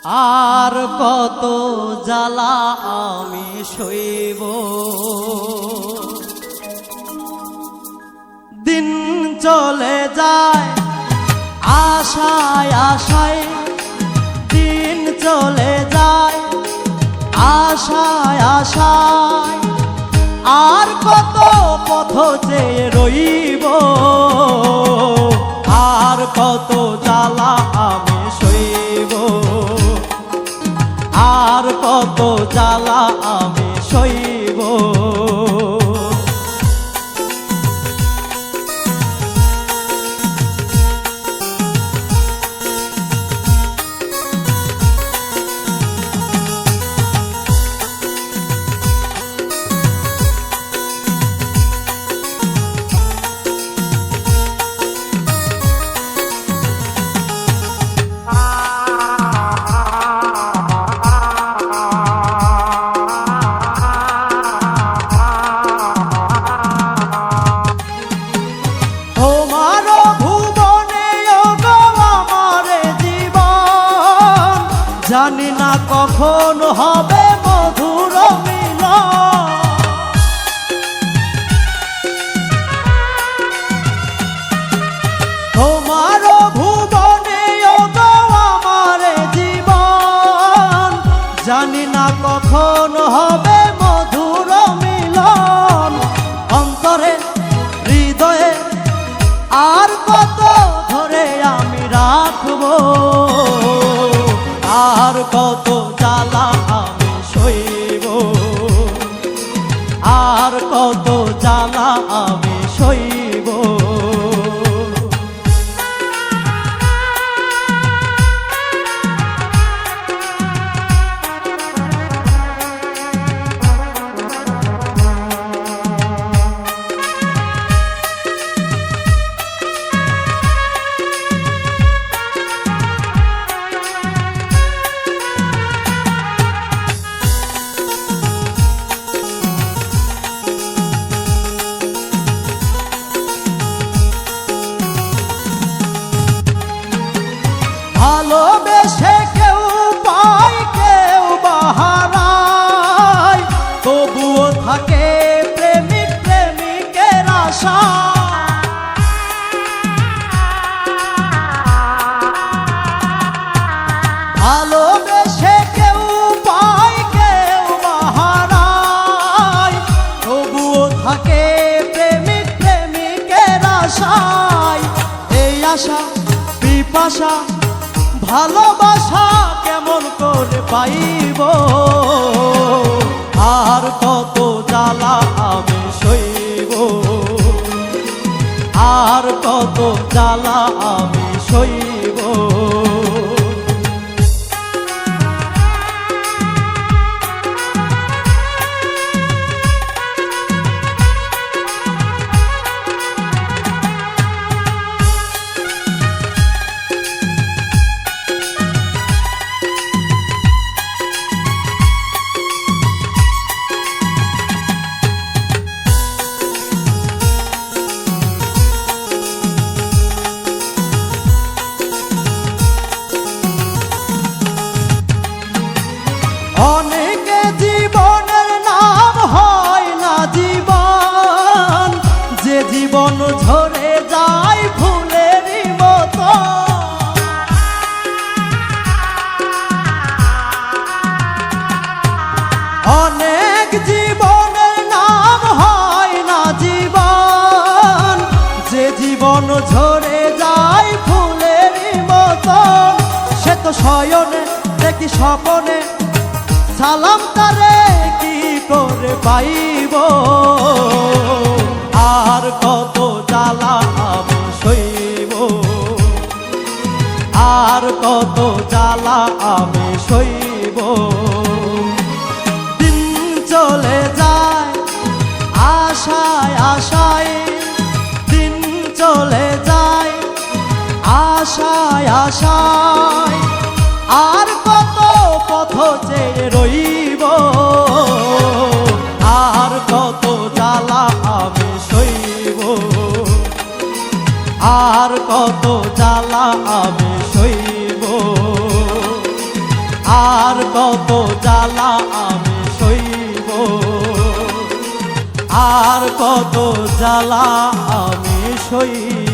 আর কত জ্বালা আমি সইব, দিন চলে যায় আশায় আশায়, দিন চলে যায় আশায় আশায়। আর কত পথ চেয়ে রইব, আর কত জ্বালা আমি সইব, আর কত জ্বালা আমি সইব। জানি না কখন হবে মধুর মিলন, তোমার ভুবনে ওগো আমার জীবন। জানি না কখন হবে মধুর মিলন, অন্তরে হৃদয়ে আর কত ধরে আমি রাখবো, আর কত জ্বালা আমি সইব, আর কত জ্বালা আমি সইব। ভালোবেসে কেউ পায় কেউ বাহারায়, তবুও থাকে প্রেমিক প্রেমিকের আশা। ভালোবেসে কেউ পায় কেউ বাহারায়, তবুও থাকে প্রেমিক প্রেমিকের আশায়। এই আশা পিপাসা ভালোবাসা কেমন করে পাইব, আর কত জ্বালা আমি সইব, আর কত জ্বালা আমি সইব। অনেকে জীবনের নাম হয় না জীবন, যে জীবন ঝরে যায় ফুলেরই মতো। অনেক জীবনের নাম হয় না জীবন, যে জীবন ঝরে যায় ফুলেরই মতো। সে তো শয়নে দেখি স্বপনে, সালাম তারে কি করে পাইব, আর কত জ্বালা আমি সইব, আর কত জ্বালা আমি সইব। দিন চলে যায় আশায় আশায়, দিন চলে যায় আশায় আশায়। আর কত পথ চেয়ে রইব, আর কত জ্বালা আমি সইব, আর কত জ্বালা আমি সইব, আর কত জ্বালা আমি সইব, আর কত জ্বালা আমি সইব।